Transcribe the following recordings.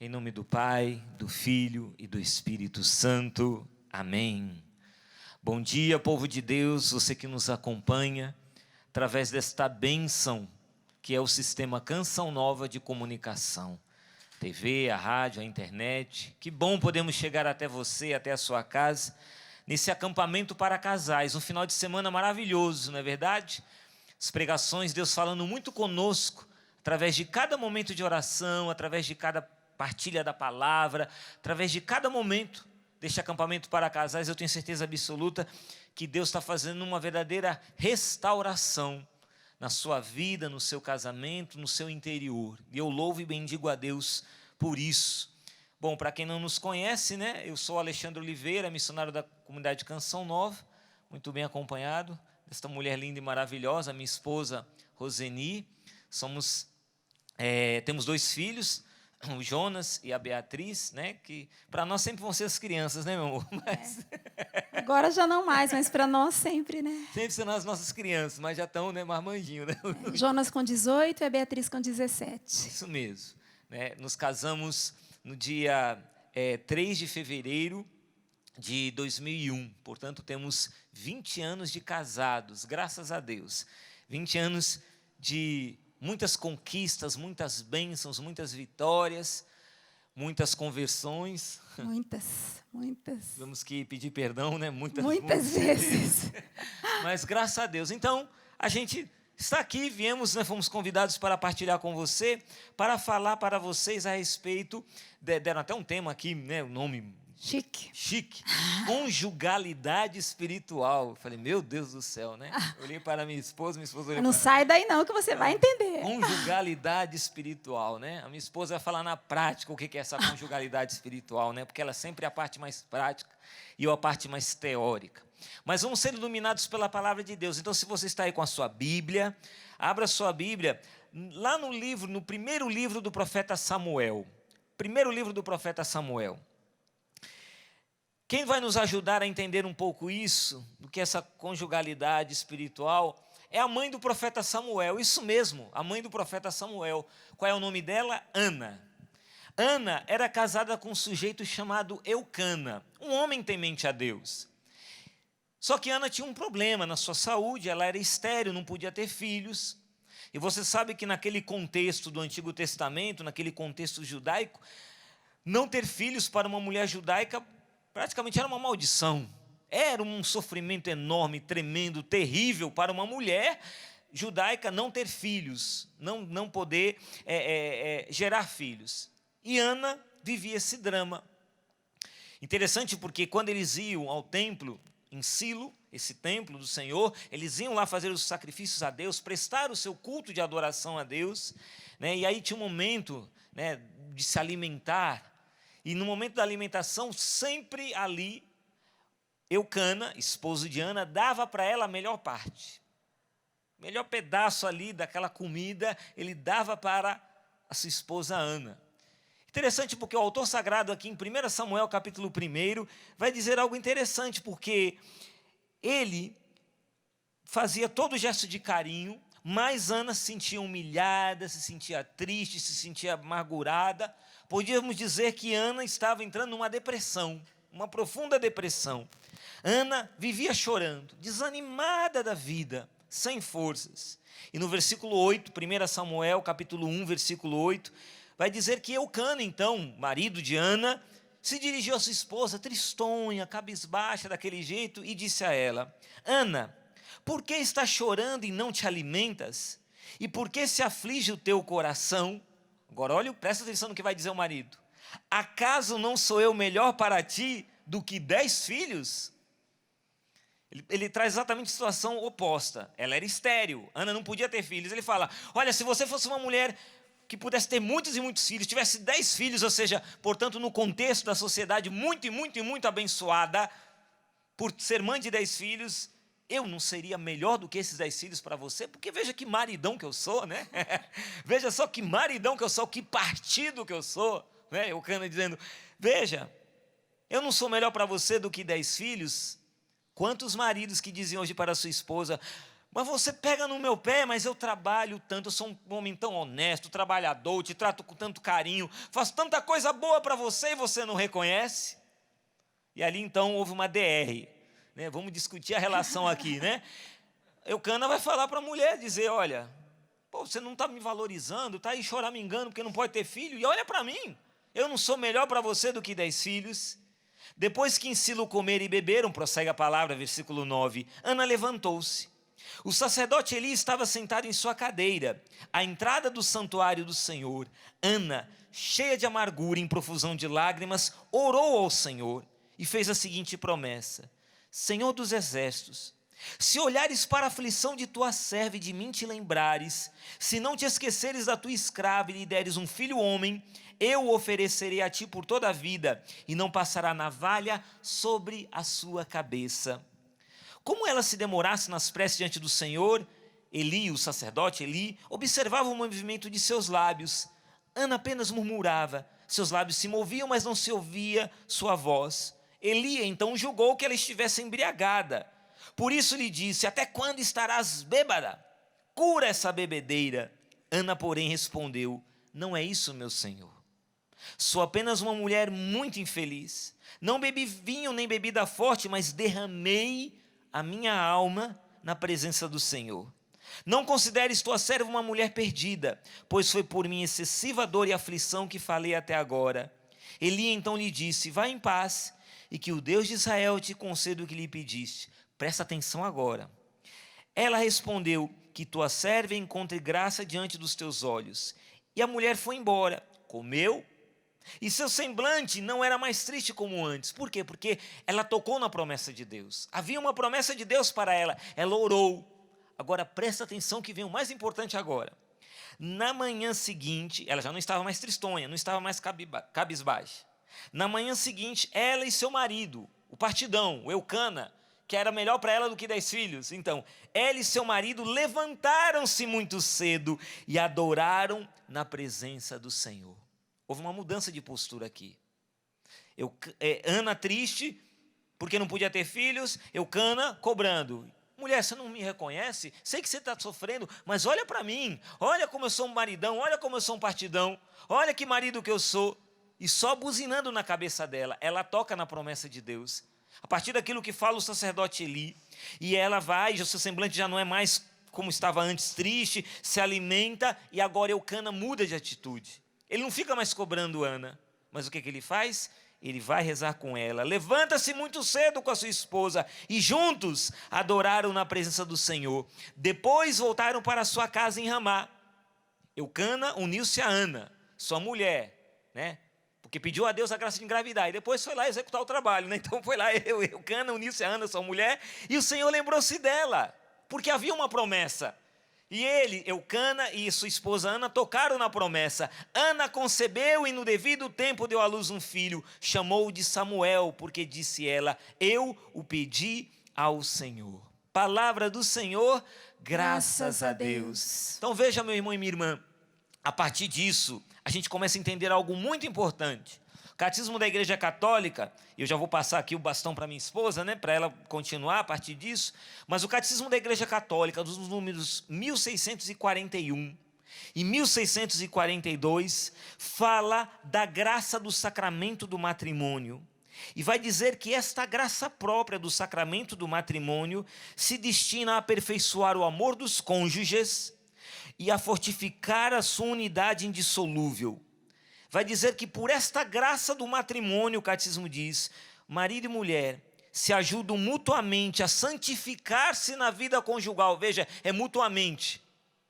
Em nome do Pai, do Filho e do Espírito Santo. Amém. Bom dia, povo de Deus, você que nos acompanha através desta bênção que é o sistema Canção Nova de comunicação. TV, a rádio, a internet. Que bom podemos chegar até você, até a sua casa, nesse acampamento para casais. Um final de semana maravilhoso, não é verdade? As pregações, Deus falando muito conosco, através de cada momento de oração, através de cada partilha da palavra, através de cada momento deste acampamento para casais. Eu tenho certeza absoluta que Deus está fazendo uma verdadeira restauração na sua vida, no seu casamento, no seu interior. E eu louvo e bendigo a Deus por isso. Bom, para quem não nos conhece, né? Eu sou Alexandre Oliveira, missionário da comunidade Canção Nova, muito bem acompanhado desta mulher linda e maravilhosa, minha esposa Roseni. Temos 2 filhos, o Jonas e a Beatriz, né? Que para nós sempre vão ser as crianças, né, meu amor? Agora já não mais, mas para nós sempre, né? Sempre serão as nossas crianças, mas já estão, né, marmanjinho, né? Jonas com 18 e a Beatriz com 17. Isso mesmo, né? Nos casamos no dia 3 de fevereiro de 2001, portanto temos 20 anos de casados, graças a Deus. 20 anos de muitas conquistas, muitas bênçãos, muitas vitórias, muitas conversões. Muitas. Temos que pedir perdão, né? Muitas vezes. Mas graças a Deus. Então, a gente está aqui, viemos, né, fomos convidados para partilhar com você, para falar para vocês a respeito, deram até um tema aqui, né, o nome chique, conjugalidade espiritual. Eu falei, meu Deus do céu, né? Eu olhei para minha esposa olhou não sai daí não, que você vai entender. Conjugalidade espiritual, né? A minha esposa vai falar na prática o que é essa conjugalidade espiritual, né? Porque ela sempre é a parte mais prática e eu a parte mais teórica. Mas vamos ser iluminados pela palavra de Deus. Então, se você está aí com a sua Bíblia, abra a sua Bíblia lá no primeiro livro do profeta Samuel. Primeiro livro do profeta Samuel. Quem vai nos ajudar a entender um pouco isso, do que essa conjugalidade espiritual, é a mãe do profeta Samuel. Isso mesmo, a mãe do profeta Samuel. Qual é o nome dela? Ana. Ana era casada com um sujeito chamado Eucana, um homem temente a Deus. Só que Ana tinha um problema na sua saúde, ela era estéril, não podia ter filhos. E você sabe que naquele contexto do Antigo Testamento, naquele contexto judaico, não ter filhos para uma mulher judaica praticamente era uma maldição. Era um sofrimento enorme, tremendo, terrível para uma mulher judaica não ter filhos, não poder gerar filhos. E Ana vivia esse drama. Interessante porque quando eles iam ao templo, em Silo, esse templo do Senhor, eles iam lá fazer os sacrifícios a Deus, prestar o seu culto de adoração a Deus, né? E aí tinha um momento, né, de se alimentar, e no momento da alimentação, sempre ali, Eucana, esposo de Ana, dava para ela a melhor parte. O melhor pedaço ali daquela comida, ele dava para a sua esposa Ana. Interessante porque o autor sagrado aqui em 1 Samuel capítulo 1, vai dizer algo interessante, porque ele fazia todo gesto de carinho, mas Ana se sentia humilhada, se sentia triste, se sentia amargurada. Podíamos dizer que Ana estava entrando numa depressão, uma profunda depressão. Ana vivia chorando, desanimada da vida, sem forças. E no versículo 8, 1 Samuel, capítulo 1, versículo 8, vai dizer que Eucana, então, marido de Ana, se dirigiu à sua esposa, tristonha, cabisbaixa daquele jeito, e disse a ela: Ana, por que estás chorando e não te alimentas? E por que se aflige o teu coração? Agora, olha, presta atenção no que vai dizer o marido. Acaso não sou eu melhor para ti do que 10 filhos? Ele traz exatamente a situação oposta. Ela era estéril, Ana não podia ter filhos. Ele fala, olha, se você fosse uma mulher que pudesse ter muitos e muitos filhos, tivesse 10 filhos, ou seja, portanto, no contexto da sociedade muito abençoada, por ser mãe de 10 filhos, eu não seria melhor do que esses 10 filhos para você? Porque veja que maridão que eu sou, né? Veja só que maridão que eu sou, que partido que eu sou, né? Eucana dizendo, veja, eu não sou melhor para você do que 10 filhos? Quantos maridos que diziam hoje para a sua esposa, Mas você pega no meu pé, mas eu trabalho tanto, eu sou um homem tão honesto, trabalhador, te trato com tanto carinho, faço tanta coisa boa para você e você não reconhece? E ali então houve uma DR, né? Vamos discutir a relação aqui, né? Eucana vai falar para a mulher, dizer, olha, pô, você não está me valorizando, está aí choramingando porque não pode ter filho, e olha para mim, eu não sou melhor para você do que 10 filhos. Depois que em Silo comeram e beberam, prossegue a palavra, versículo 9, Ana levantou-se. O sacerdote Eli estava sentado em sua cadeira, à entrada do santuário do Senhor. Ana, cheia de amargura e em profusão de lágrimas, orou ao Senhor e fez a seguinte promessa: Senhor dos exércitos, se olhares para a aflição de tua serva e de mim te lembrares, se não te esqueceres da tua escrava e lhe deres um filho homem, eu o oferecerei a ti por toda a vida, e não passará navalha sobre a sua cabeça. Como ela se demorasse nas preces diante do Senhor, Eli, o sacerdote Eli, observava o movimento de seus lábios. Ana apenas murmurava, seus lábios se moviam, mas não se ouvia sua voz. Eli então julgou que ela estivesse embriagada. Por isso lhe disse, até quando estarás bêbada? Cura essa bebedeira. Ana, porém, respondeu, não é isso, meu senhor. Sou apenas uma mulher muito infeliz. Não bebi vinho nem bebida forte, mas derramei a minha alma na presença do Senhor. Não consideres tua serva uma mulher perdida, pois foi por minha excessiva dor e aflição que falei até agora. Eli então lhe disse, vá em paz, e que o Deus de Israel te conceda o que lhe pediste. Presta atenção agora. Ela respondeu, que tua serva encontre graça diante dos teus olhos. E a mulher foi embora, comeu, e seu semblante não era mais triste como antes. Por quê? Porque ela tocou na promessa de Deus. Havia uma promessa de Deus para ela. Ela orou. Agora presta atenção que vem o mais importante agora. Na manhã seguinte, ela já não estava mais tristonha, não estava mais cabisbaixa. Na manhã seguinte, ela e seu marido, o partidão, o Eucana, que era melhor para ela do que 10 filhos. Então, ela e seu marido levantaram-se muito cedo e adoraram na presença do Senhor. Houve uma mudança de postura aqui. Ana triste, porque não podia ter filhos, Eucana cobrando. Mulher, você não me reconhece? Sei que você está sofrendo, mas olha para mim. Olha como eu sou um maridão, olha como eu sou um partidão. Olha que marido que eu sou. E só buzinando na cabeça dela, ela toca na promessa de Deus. A partir daquilo que fala o sacerdote Eli. E ela vai, o seu semblante já não é mais como estava antes, triste, se alimenta, e agora Eucana muda de atitude. Ele não fica mais cobrando Ana, mas o que ele faz? Ele vai rezar com ela. Levanta-se muito cedo com a sua esposa e juntos adoraram na presença do Senhor. Depois voltaram para sua casa em Ramá. Eucana uniu-se a Ana, sua mulher, né? Porque pediu a Deus a graça de engravidar e depois foi lá executar o trabalho, né? Então foi lá, Eucana uniu-se a Ana, sua mulher, e o Senhor lembrou-se dela, porque havia uma promessa. E ele, Eucana e sua esposa Ana tocaram na promessa. Ana concebeu e no devido tempo deu à luz um filho. Chamou-o de Samuel, porque disse ela, eu o pedi ao Senhor. Palavra do Senhor, graças a Deus. Então veja, meu irmão e minha irmã, a partir disso, a gente começa a entender algo muito importante. O Catecismo da Igreja Católica, eu já vou passar aqui o bastão para minha esposa, né, para ela continuar a partir disso, mas o Catecismo da Igreja Católica, dos números 1641 e 1642, fala da graça do sacramento do matrimônio. E vai dizer que esta graça própria do sacramento do matrimônio se destina a aperfeiçoar o amor dos cônjuges e a fortificar a sua unidade indissolúvel. Vai dizer que por esta graça do matrimônio, o catecismo diz, marido e mulher se ajudam mutuamente a santificar-se na vida conjugal. Veja, é mutuamente.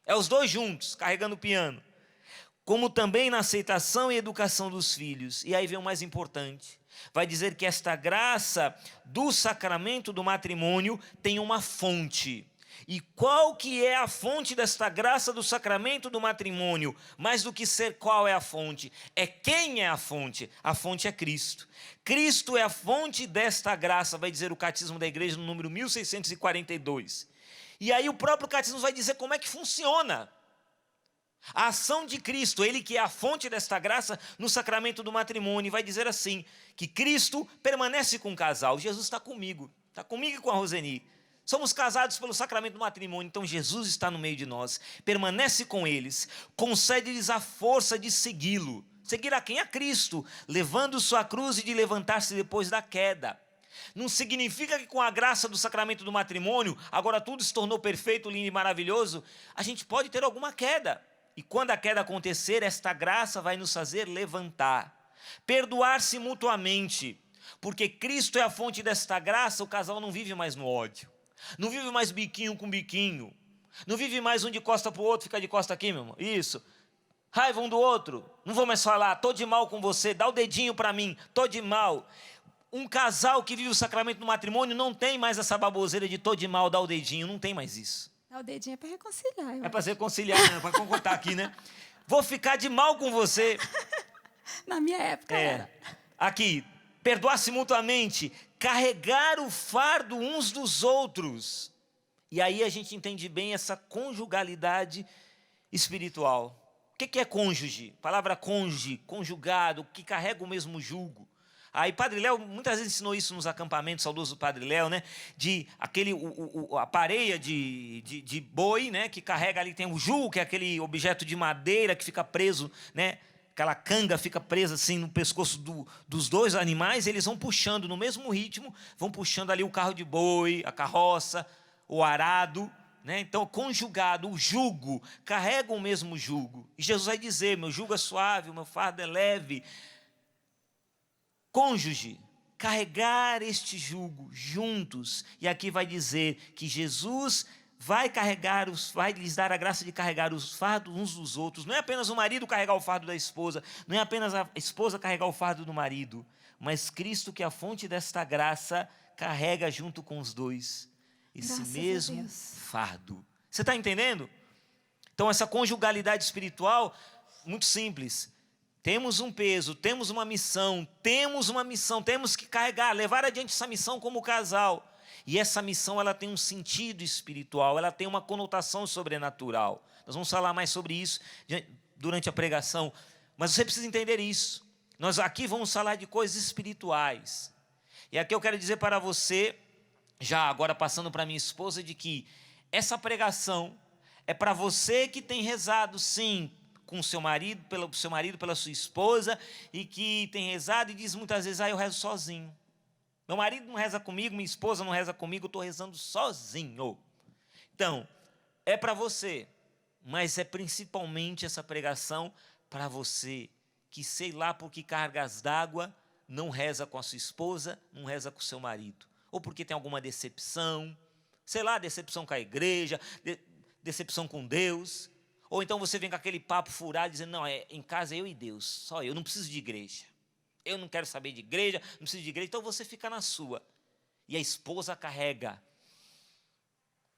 É os dois juntos, carregando o piano. Como também na aceitação e educação dos filhos. E aí vem o mais importante. Vai dizer que esta graça do sacramento do matrimônio tem uma fonte. E qual que é a fonte desta graça do sacramento do matrimônio? Mais do que ser qual é a fonte, é quem é a fonte. A fonte é Cristo. Cristo é a fonte desta graça, vai dizer o Catecismo da Igreja no número 1642. E aí o próprio Catecismo vai dizer como é que funciona a ação de Cristo, ele que é a fonte desta graça no sacramento do matrimônio. Vai dizer assim, que Cristo permanece com o casal. Jesus está comigo e com a Roseni. Somos casados pelo sacramento do matrimônio, então Jesus está no meio de nós, permanece com eles, concede-lhes a força de segui-lo. Seguir a quem? A Cristo, levando sua cruz e de levantar-se depois da queda. Não significa que com a graça do sacramento do matrimônio, agora tudo se tornou perfeito, lindo e maravilhoso. A gente pode ter alguma queda. E quando a queda acontecer, esta graça vai nos fazer levantar. Perdoar-se mutuamente. Porque Cristo é a fonte desta graça, o casal não vive mais no ódio. Não vive mais biquinho com biquinho. Não vive mais um de costa para o outro, fica de costa aqui, meu irmão. Isso. Raiva um do outro. Não vou mais falar, estou de mal com você, dá o dedinho para mim, estou de mal. Um casal que vive o sacramento do matrimônio não tem mais essa baboseira de estou de mal, dá o dedinho. Não tem mais isso. Dá o dedinho é para reconciliar. É para se reconciliar, né? Para concordar aqui, né? Vou ficar de mal com você. Na minha época era. Aqui, perdoar-se mutuamente, carregar o fardo uns dos outros. E aí a gente entende bem essa conjugalidade espiritual. O que é cônjuge? A palavra cônjuge, conjugado, que carrega o mesmo jugo. Aí Padre Léo muitas vezes ensinou isso nos acampamentos, saudoso Padre Léo, né? De a pareia de boi, né? Que carrega ali, tem o jugo, que é aquele objeto de madeira que fica preso, né? Aquela canga fica presa assim no pescoço dos dois animais, eles vão puxando no mesmo ritmo, vão puxando ali o carro de boi, a carroça, o arado, né? Então, conjugado, o jugo, carregam o mesmo jugo. E Jesus vai dizer, meu jugo é suave, o meu fardo é leve. Cônjuge, carregar este jugo juntos. E aqui vai dizer que Jesus vai lhes dar a graça de carregar os fardos uns dos outros. Não é apenas o marido carregar o fardo da esposa, não é apenas a esposa carregar o fardo do marido, mas Cristo, que é a fonte desta graça, carrega junto com os dois esse mesmo fardo. Você está entendendo? Então, essa conjugalidade espiritual, muito simples. Temos um peso, temos uma missão, temos que carregar, levar adiante essa missão como casal. E essa missão, ela tem um sentido espiritual, ela tem uma conotação sobrenatural. Nós vamos falar mais sobre isso durante a pregação, mas você precisa entender isso. Nós aqui vamos falar de coisas espirituais. E aqui eu quero dizer para você, já agora passando para minha esposa, de que essa pregação é para você que tem rezado, sim, com o seu marido, pela sua esposa, e que tem rezado e diz muitas vezes, eu rezo sozinho. Meu marido não reza comigo, minha esposa não reza comigo, eu estou rezando sozinho. Então, é para você, mas é principalmente essa pregação para você, que sei lá por que cargas d'água não reza com a sua esposa, não reza com o seu marido. Ou porque tem alguma decepção, sei lá, decepção com a igreja, decepção com Deus. Ou então você vem com aquele papo furado, dizendo, não, em casa é eu e Deus, só eu não preciso de igreja. Eu não quero saber de igreja, não preciso de igreja, então você fica na sua. E a esposa carrega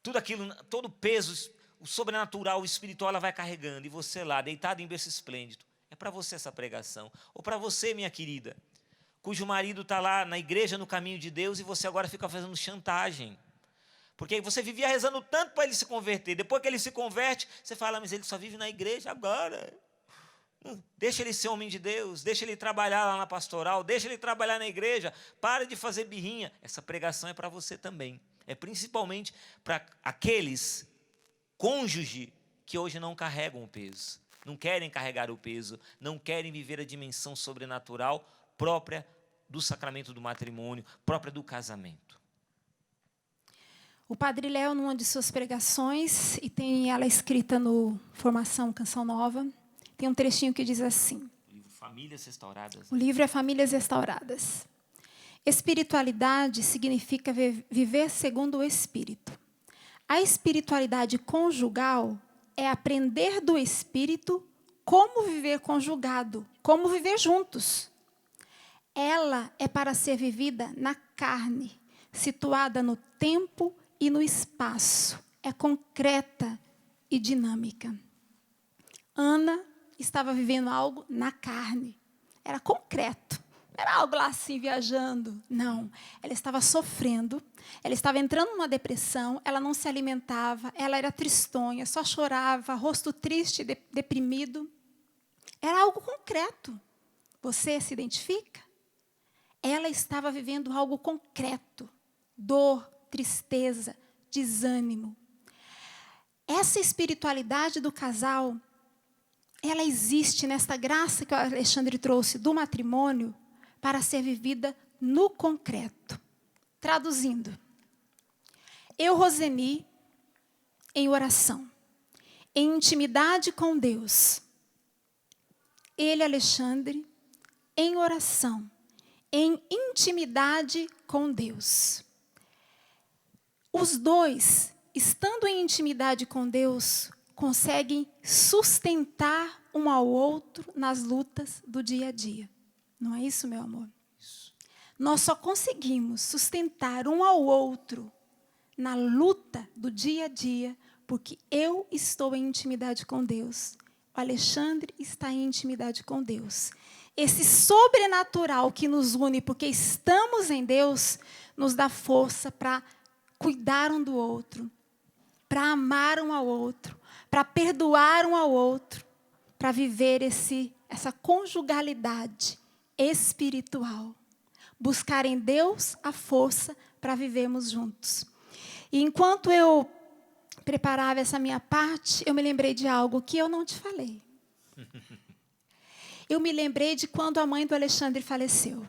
tudo aquilo, todo o peso, o sobrenatural, o espiritual, ela vai carregando. E você lá, deitado em berço esplêndido. É para você essa pregação. Ou para você, minha querida, cujo marido está lá na igreja, no caminho de Deus, e você agora fica fazendo chantagem. Porque você vivia rezando tanto para ele se converter. Depois que ele se converte, você fala, mas ele só vive na igreja agora. Deixa ele ser homem de Deus, deixa ele trabalhar lá na pastoral, deixa ele trabalhar na igreja, para de fazer birrinha. Essa pregação é para você também. É principalmente para aqueles cônjuges que hoje não carregam o peso, não querem carregar o peso, não querem viver a dimensão sobrenatural própria do sacramento do matrimônio, própria do casamento. O Padre Léo, numa de suas pregações, e tem ela escrita no Formação Canção Nova, tem um trechinho que diz assim. O livro Famílias Restauradas. O livro é Famílias Restauradas. Espiritualidade significa viver segundo o Espírito. A espiritualidade conjugal é aprender do Espírito como viver conjugado, como viver juntos. Ela é para ser vivida na carne, situada no tempo e no espaço. É concreta e dinâmica. Ana estava vivendo algo na carne. Era concreto. Não era algo lá assim, viajando. Não. Ela estava sofrendo. Ela estava entrando numa depressão. Ela não se alimentava. Ela era tristonha. Só chorava. Rosto triste, deprimido. Era algo concreto. Você se identifica? Ela estava vivendo algo concreto. Dor, tristeza, desânimo. Essa espiritualidade do casal, ela existe nesta graça que o Alexandre trouxe do matrimônio para ser vivida no concreto. Traduzindo, eu, Roseni, em oração, em intimidade com Deus. Ele, Alexandre, em oração, em intimidade com Deus. Os dois, estando em intimidade com Deus, conseguem sustentar um ao outro nas lutas do dia a dia. Não é isso, meu amor? Isso. Nós só conseguimos sustentar um ao outro na luta do dia a dia porque eu estou em intimidade com Deus. O Alexandre está em intimidade com Deus. Esse sobrenatural que nos une porque estamos em Deus nos dá força para cuidar um do outro, para amar um ao outro, para perdoar um ao outro, para viver essa conjugalidade espiritual. Buscar em Deus a força para vivermos juntos. E enquanto eu preparava essa minha parte, eu me lembrei de algo que eu não te falei. Eu me lembrei de quando a mãe do Alexandre faleceu,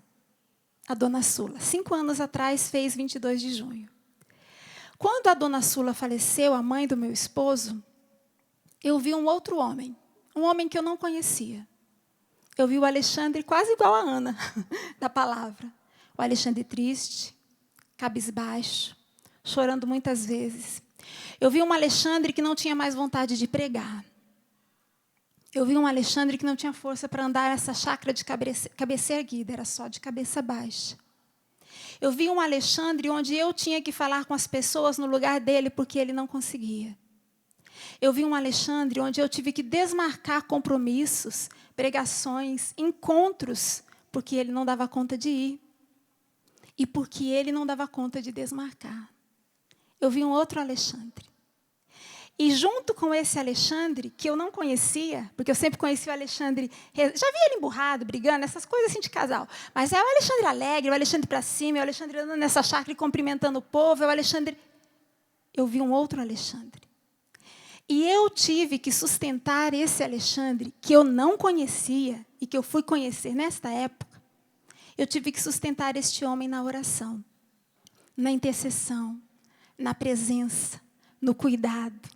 a dona Sula. 5 anos atrás, fez 22 de junho. Quando a dona Sula faleceu, a mãe do meu esposo, eu vi um outro homem, um homem que eu não conhecia. Eu vi o Alexandre quase igual a Ana, da palavra. O Alexandre triste, cabisbaixo, chorando muitas vezes. Eu vi um Alexandre que não tinha mais vontade de pregar. Eu vi um Alexandre que não tinha força para andar essa chácara de cabeça erguida, era só de cabeça baixa. Eu vi um Alexandre onde eu tinha que falar com as pessoas no lugar dele porque ele não conseguia. Eu vi um Alexandre onde eu tive que desmarcar compromissos, pregações, encontros, porque ele não dava conta de ir. E porque ele não dava conta de desmarcar. Eu vi um outro Alexandre. E junto com esse Alexandre, que eu não conhecia, porque eu sempre conheci o Alexandre, já vi ele emburrado, brigando, essas coisas assim de casal. Mas é o Alexandre alegre, o Alexandre para cima, é o Alexandre andando nessa chácara e cumprimentando o povo, é o Alexandre... Eu vi um outro Alexandre. E eu tive que sustentar esse Alexandre, que eu não conhecia, e que eu fui conhecer nesta época. Eu tive que sustentar este homem na oração, na intercessão, na presença, no cuidado,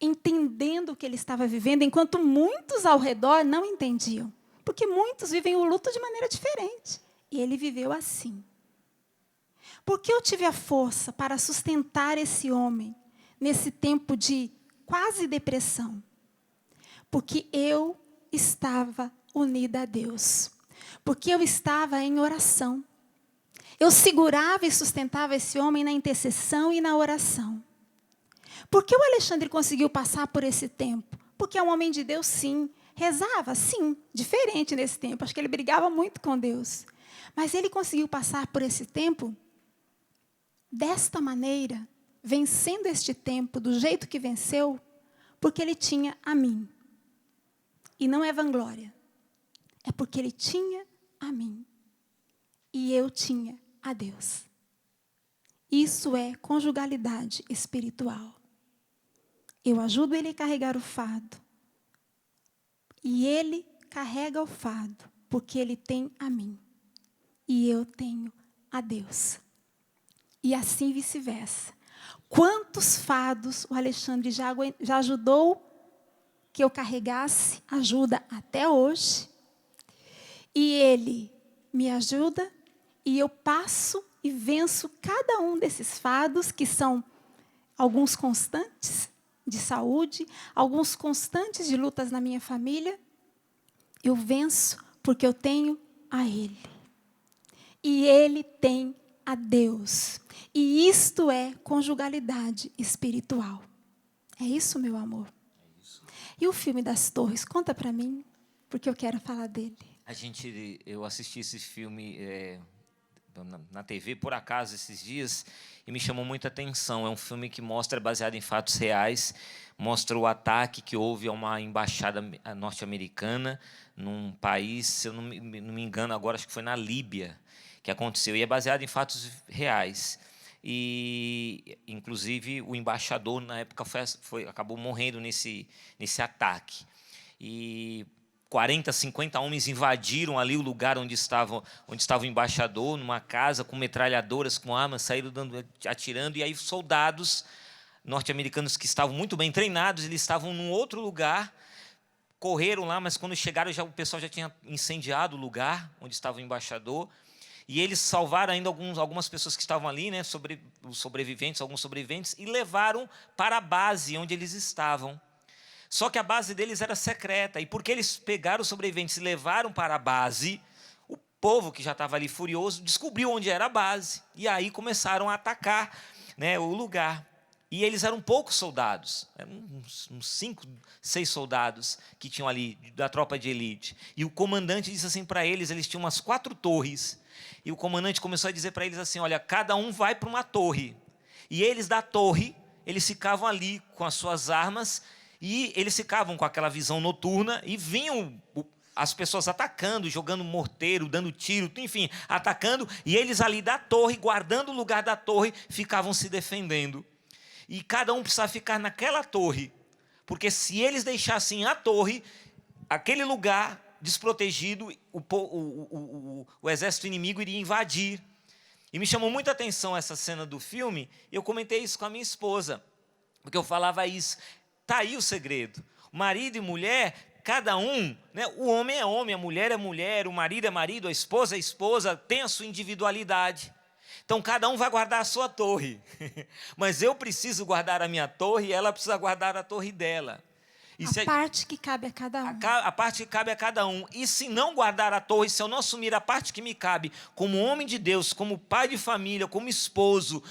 entendendo o que ele estava vivendo, enquanto muitos ao redor não entendiam, porque muitos vivem o luto de maneira diferente, e ele viveu assim. Porque eu tive a força para sustentar esse homem nesse tempo de quase depressão? Porque eu estava unida a Deus, porque eu estava em oração. Eu segurava e sustentava esse homem na intercessão e na oração. Por que o Alexandre conseguiu passar por esse tempo? Porque é um homem de Deus, sim. Rezava, sim, diferente nesse tempo. Acho que ele brigava muito com Deus. Mas ele conseguiu passar por esse tempo desta maneira, vencendo este tempo do jeito que venceu, porque ele tinha a mim. E não é vanglória. É porque ele tinha a mim. E eu tinha a Deus. Isso é conjugalidade espiritual. Eu ajudo ele a carregar o fardo. E ele carrega o fardo, porque ele tem a mim. E eu tenho a Deus. E assim vice-versa. Quantos fardos o Alexandre já ajudou que eu carregasse, ajuda até hoje. E ele me ajuda e eu passo e venço cada um desses fardos, que são alguns constantes de saúde, alguns constantes de lutas na minha família. Eu venço porque eu tenho a Ele. E Ele tem a Deus. E isto é conjugalidade espiritual. É isso, meu amor? É isso. E o filme das Torres? Conta para mim, porque eu quero falar dele. Eu assisti esse filme na TV, por acaso, esses dias, e me chamou muita atenção. É um filme que mostra, baseado em fatos reais, mostra o ataque que houve a uma embaixada norte-americana num país, se eu não me engano agora, acho que foi na Líbia, que aconteceu, e é baseado em fatos reais. e inclusive o embaixador na época acabou morrendo nesse ataque. E 40, 50 homens invadiram ali o lugar onde estava o embaixador, numa casa com metralhadoras, com armas, saíram atirando, e aí soldados norte-americanos que estavam muito bem treinados, eles estavam num outro lugar, correram lá, mas quando chegaram o pessoal já tinha incendiado o lugar onde estava o embaixador, e eles salvaram ainda algumas pessoas que estavam ali, né, alguns sobreviventes, e levaram para a base onde eles estavam. Só que a base deles era secreta, e porque eles pegaram os sobreviventes e levaram para a base, o povo que já estava ali furioso descobriu onde era a base, e aí começaram a atacar, né, o lugar. E eles eram poucos soldados, eram uns 5, 6 soldados que tinham ali, da tropa de elite. E o comandante disse assim para eles, eles tinham umas 4 torres, e o comandante começou a dizer para eles assim, olha, cada um vai para uma torre. E eles da torre, eles ficavam ali com as suas armas, e eles ficavam com aquela visão noturna, e vinham as pessoas atacando, jogando morteiro, dando tiro, enfim, atacando, e eles ali da torre, guardando o lugar da torre, ficavam se defendendo. E cada um precisava ficar naquela torre, porque se eles deixassem a torre, aquele lugar desprotegido, o exército inimigo iria invadir. E me chamou muita atenção essa cena do filme, e eu comentei isso com a minha esposa, porque eu falava isso, está aí o segredo, marido e mulher, cada um, né, o homem é homem, a mulher é mulher, o marido é marido, a esposa é esposa, tem a sua individualidade. Então, cada um vai guardar a sua torre, mas eu preciso guardar a minha torre e ela precisa guardar a torre dela. A parte que cabe a cada um. A parte que cabe a cada um. E se não guardar a torre, se eu não assumir a parte que me cabe, como homem de Deus, como pai de família, como esposo,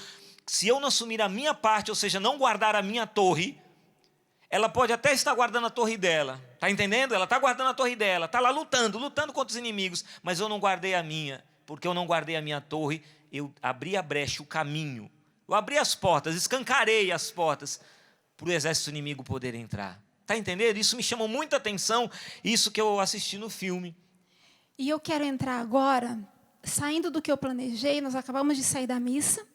se eu não assumir a minha parte, ou seja, não guardar a minha torre, ela pode até estar guardando a torre dela, está entendendo? Ela está guardando a torre dela, está lá lutando contra os inimigos, mas eu não guardei a minha, porque eu não guardei a minha torre, eu abri a brecha, o caminho, eu abri as portas, escancarei as portas, para o exército inimigo poder entrar. Está entendendo? Isso me chamou muita atenção, isso que eu assisti no filme. E eu quero entrar agora, saindo do que eu planejei, nós acabamos de sair da missa,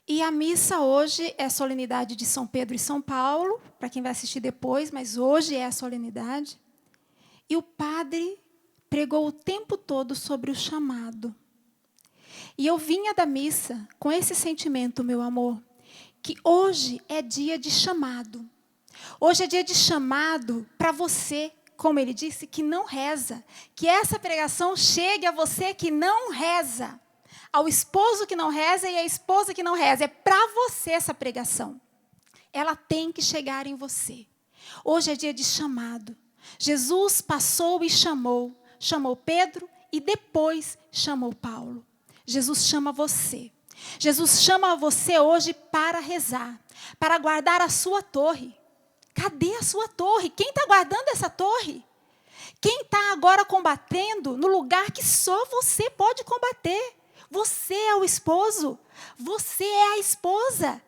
e a missa hoje é a solenidade de São Pedro e São Paulo, para quem vai assistir depois, mas hoje é a solenidade. E o padre pregou o tempo todo sobre o chamado. E eu vinha da missa com esse sentimento, meu amor, que hoje é dia de chamado. Hoje é dia de chamado para você, como ele disse, que não reza. Que essa pregação chegue a você que não reza. Ao esposo que não reza e à esposa que não reza. É para você essa pregação. Ela tem que chegar em você. Hoje é dia de chamado. Jesus passou e chamou. Chamou Pedro e depois chamou Paulo. Jesus chama você. Jesus chama você hoje para rezar. Para guardar a sua torre. Cadê a sua torre? Quem está guardando essa torre? Quem está agora combatendo no lugar que só você pode combater? Você é o esposo, você é a esposa.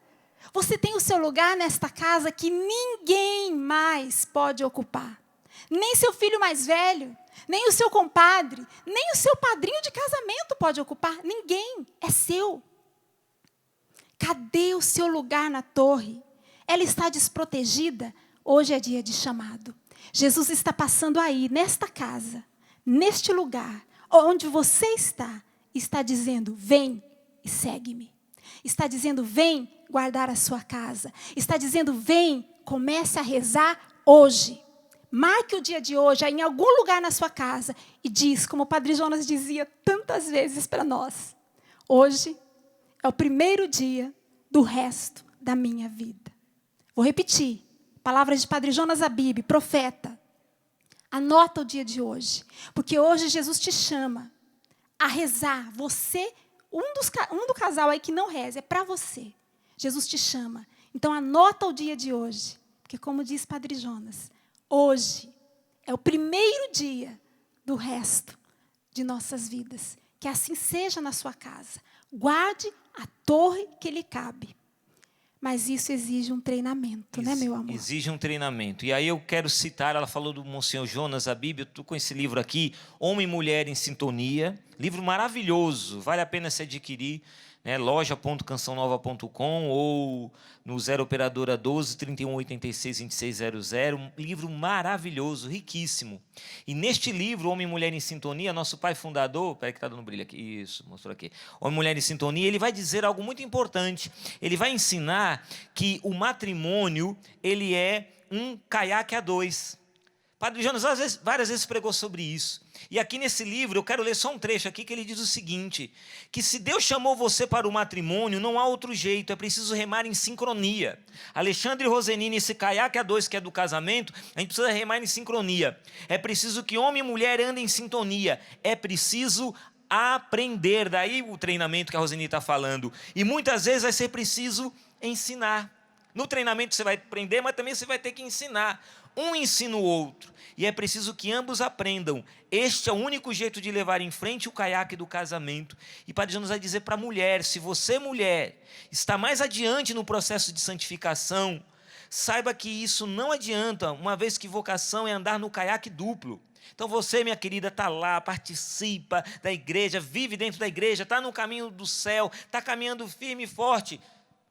Você tem o seu lugar nesta casa que ninguém mais pode ocupar. Nem seu filho mais velho, nem o seu compadre, nem o seu padrinho de casamento pode ocupar. Ninguém, é seu. Cadê o seu lugar na torre? Ela está desprotegida? Hoje é dia de chamado. Jesus está passando aí, nesta casa, neste lugar, onde você está dizendo, vem e segue-me. Está dizendo, vem guardar a sua casa. Está dizendo, vem, comece a rezar hoje. Marque o dia de hoje em algum lugar na sua casa e diz, como o Padre Jonas dizia tantas vezes para nós, hoje é o primeiro dia do resto da minha vida. Vou repetir, palavras de Padre Jonas Abib, profeta. Anota o dia de hoje, porque hoje Jesus te chama a rezar. Você, um do casal aí que não reza, é para você. Jesus te chama. Então anota o dia de hoje, porque como diz Padre Jonas, hoje é o primeiro dia do resto de nossas vidas. Que assim seja na sua casa. Guarde a torre que lhe cabe. Mas isso exige um treinamento, né, meu amor? Exige um treinamento. E aí eu quero citar, ela falou do Monsenhor Jonas Abib, eu estou com esse livro aqui, Homem e Mulher em Sintonia. Livro maravilhoso, vale a pena se adquirir. loja.cançãonova.com ou no 0 operadora 12 31 86 2600, um livro maravilhoso, riquíssimo. E neste livro, Homem e Mulher em Sintonia, nosso pai fundador, peraí que está dando brilho aqui, isso, mostrou aqui, Homem e Mulher em Sintonia, ele vai dizer algo muito importante. Ele vai ensinar que o matrimônio, ele é um caiaque a dois. Padre Jonas várias vezes pregou sobre isso. E aqui nesse livro, eu quero ler só um trecho aqui que ele diz o seguinte, que se Deus chamou você para o matrimônio, não há outro jeito, é preciso remar em sincronia. Alexandre e Rosenine, esse caiaque a dois que é do casamento, a gente precisa remar em sincronia. É preciso que homem e mulher andem em sintonia. É preciso aprender, daí o treinamento que a Rosenine está falando. E muitas vezes vai ser preciso ensinar. No treinamento você vai aprender, mas também você vai ter que ensinar. Um ensina o outro. E é preciso que ambos aprendam. Este é o único jeito de levar em frente o caiaque do casamento. E Padre Jonas vai dizer para a mulher, se você, mulher, está mais adiante no processo de santificação, saiba que isso não adianta, uma vez que vocação é andar no caiaque duplo. Então você, minha querida, está lá, participa da igreja, vive dentro da igreja, está no caminho do céu, está caminhando firme e forte.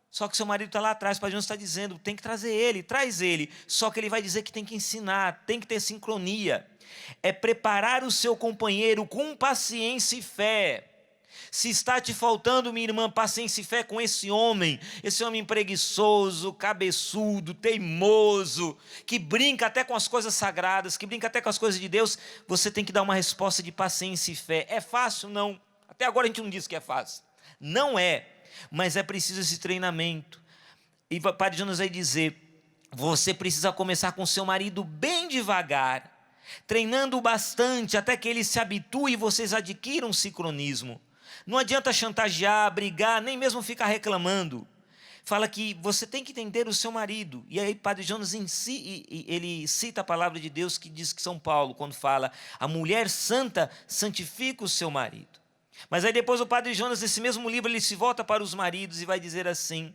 Só que seu marido está lá atrás, o Padre Jonas está dizendo, tem que trazer ele, traz ele. Só que ele vai dizer que tem que ensinar, tem que ter sincronia. É preparar o seu companheiro com paciência e fé. Se está te faltando, minha irmã, paciência e fé com esse homem preguiçoso, cabeçudo, teimoso, que brinca até com as coisas sagradas, que brinca até com as coisas de Deus, você tem que dar uma resposta de paciência e fé. É fácil? Não. Até agora a gente não disse que é fácil. Não é. Mas é preciso esse treinamento. E o Padre Jonas vai dizer, você precisa começar com seu marido bem devagar, treinando bastante até que ele se habitue e vocês adquiram sincronismo. Não adianta chantagear, brigar, nem mesmo ficar reclamando. Fala que você tem que entender o seu marido. E aí Padre Jonas ele cita a palavra de Deus que diz que São Paulo, quando fala, a mulher santa santifica o seu marido. Mas aí depois o Padre Jonas, nesse mesmo livro, ele se volta para os maridos e vai dizer assim,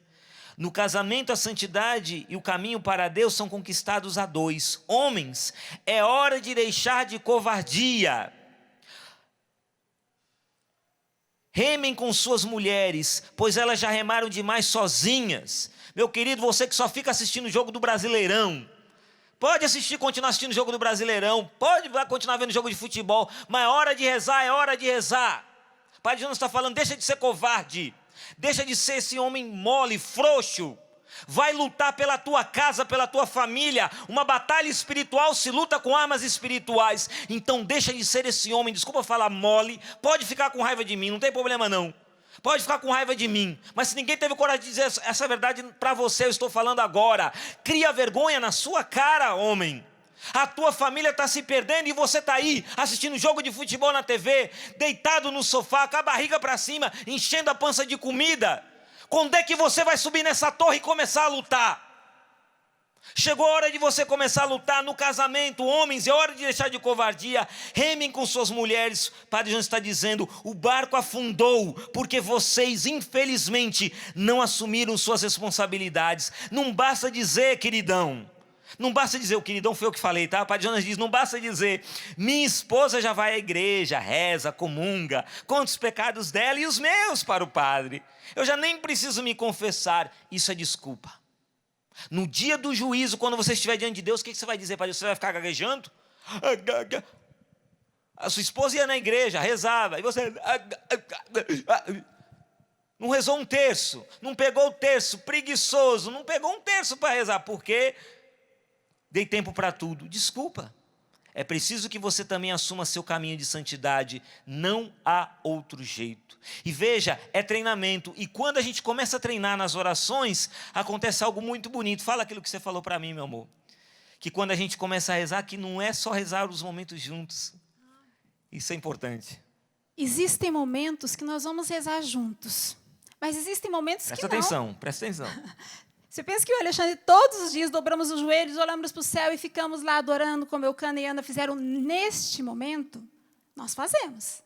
no casamento a santidade e o caminho para Deus são conquistados a dois. Homens, é hora de deixar de covardia. Remem com suas mulheres, pois elas já remaram demais sozinhas. Meu querido, você que só fica assistindo o jogo do Brasileirão, pode assistir, continuar assistindo o jogo do Brasileirão, pode continuar vendo o jogo de futebol, mas é hora de rezar, é hora de rezar. O Padre Jonas está falando, deixa de ser covarde, deixa de ser esse homem mole, frouxo. Vai lutar pela tua casa, pela tua família. Uma batalha espiritual se luta com armas espirituais. Então deixa de ser esse homem, desculpa falar mole, pode ficar com raiva de mim, não tem problema não. Pode ficar com raiva de mim, mas se ninguém teve coragem de dizer essa verdade para você, eu estou falando agora. Cria vergonha na sua cara, homem. A tua família está se perdendo e você está aí assistindo jogo de futebol na TV, deitado no sofá, com a barriga para cima, enchendo a pança de comida. Quando é que você vai subir nessa torre e começar a lutar? Chegou a hora de você começar a lutar no casamento, homens, é hora de deixar de covardia, remem com suas mulheres. Padre Jonas está dizendo, o barco afundou, porque vocês, infelizmente, não assumiram suas responsabilidades. Não basta dizer, queridão, não basta dizer, o queridão foi eu que falei, tá? O Padre Jonas diz, não basta dizer, minha esposa já vai à igreja, reza, comunga, conta os pecados dela e os meus para o padre. Eu já nem preciso me confessar, isso é desculpa. No dia do juízo, quando você estiver diante de Deus, o que você vai dizer para Deus? Você vai ficar gaguejando? A sua esposa ia na igreja, rezava, e você não rezou um terço, não pegou o terço, preguiçoso, não pegou um terço para rezar, porque dei tempo para tudo. Desculpa. É preciso que você também assuma seu caminho de santidade. Não há outro jeito. E veja, é treinamento. E quando a gente começa a treinar nas orações, acontece algo muito bonito. Fala aquilo que você falou para mim, meu amor. Que quando a gente começa a rezar, que não é só rezar os momentos juntos. Isso é importante. Existem momentos que nós vamos rezar juntos. Mas existem momentos que não. Presta atenção. Você pensa que o Alexandre, todos os dias, dobramos os joelhos, olhamos para o céu e ficamos lá adorando, como Eucana e Ana fizeram neste momento? Nós fazemos,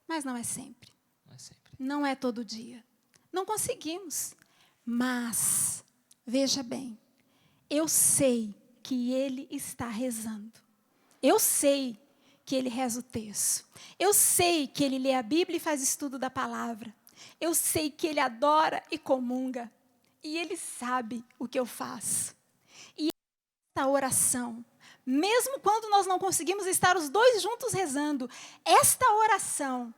mas não é sempre. Não é sempre. Não é todo dia. Não conseguimos. Mas, veja bem, eu sei que ele está rezando. Eu sei que ele reza o texto. Eu sei que ele lê a Bíblia e faz estudo da palavra. Eu sei que Ele adora e comunga. E Ele sabe o que eu faço. E esta oração, mesmo quando nós não conseguimos estar os dois juntos rezando, esta oração,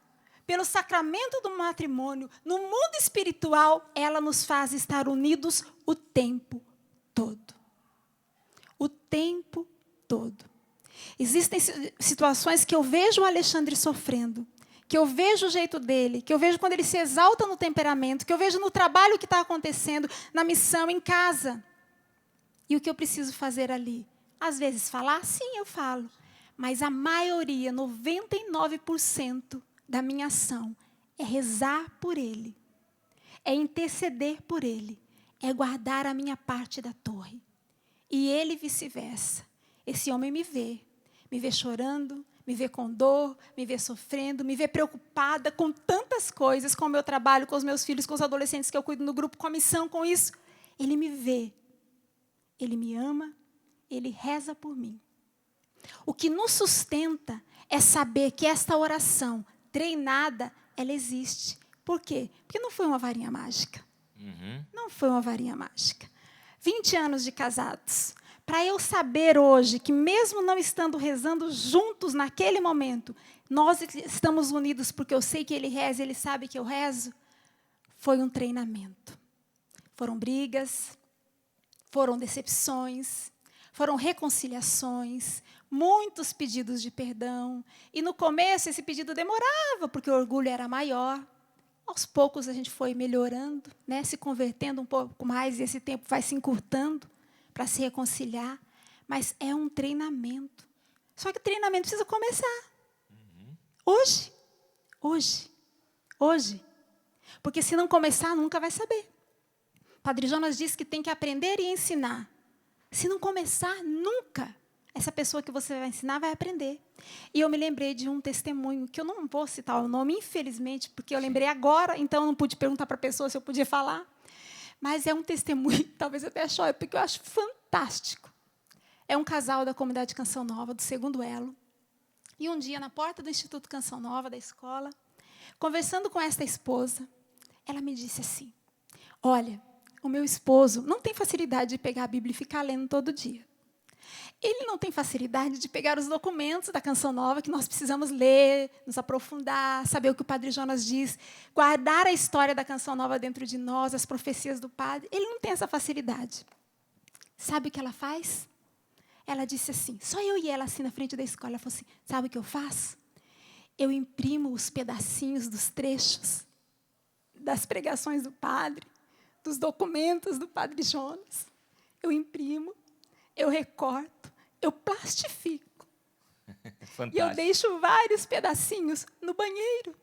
pelo sacramento do matrimônio, no mundo espiritual, ela nos faz estar unidos o tempo todo. O tempo todo. Existem situações que eu vejo o Alexandre sofrendo, que eu vejo o jeito dele, que eu vejo quando ele se exalta no temperamento, que eu vejo no trabalho que está acontecendo, na missão, em casa. E o que eu preciso fazer ali? Às vezes falar? Sim, eu falo. Mas a maioria, 99% da minha ação é rezar por ele, é interceder por ele, é guardar a minha parte da torre. E ele vice-versa. Esse homem me vê chorando, me vê com dor, me vê sofrendo, me vê preocupada com tantas coisas, com o meu trabalho, com os meus filhos, com os adolescentes que eu cuido no grupo, com a missão, com isso. Ele me vê, ele me ama, ele reza por mim. O que nos sustenta é saber que esta oração treinada, ela existe. Por quê? Porque não foi uma varinha mágica. Não foi uma varinha mágica. 20 anos de casados. Para eu saber hoje que mesmo não estando rezando juntos naquele momento, nós estamos unidos porque eu sei que ele reza, ele sabe que eu rezo, foi um treinamento. Foram brigas, foram decepções, foram reconciliações, muitos pedidos de perdão. E no começo esse pedido demorava, porque o orgulho era maior. Aos poucos a gente foi melhorando, né, se convertendo um pouco mais, e esse tempo vai se encurtando para se reconciliar. Mas é um treinamento. Só que o treinamento precisa começar. Hoje. Hoje. Hoje. Porque se não começar, nunca vai saber. Padre Jonas disse que tem que aprender e ensinar. Se não começar, nunca essa pessoa que você vai ensinar vai aprender. E eu me lembrei de um testemunho, que eu não vou citar o nome, infelizmente, porque eu lembrei agora, então eu não pude perguntar para a pessoa se eu podia falar. Mas é um testemunho, talvez até chore, porque eu acho fantástico. É um casal da comunidade Canção Nova, do 2º Elo. E um dia, na porta do Instituto Canção Nova, da escola, conversando com esta esposa, ela me disse assim: olha, o meu esposo não tem facilidade de pegar a Bíblia e ficar lendo todo dia. Ele não tem facilidade de pegar os documentos da Canção Nova que nós precisamos ler, nos aprofundar, saber o que o Padre Jonas diz, guardar a história da Canção Nova dentro de nós, as profecias do Padre. Ele não tem essa facilidade. Sabe o que ela faz? Ela disse assim, só eu e ela assim na frente da escola. Ela falou assim, sabe o que eu faço? Eu imprimo os pedacinhos dos trechos das pregações do Padre, dos documentos do Padre Jonas. Eu imprimo, eu recorto, eu plastifico. Fantástico. E eu deixo vários pedacinhos no banheiro,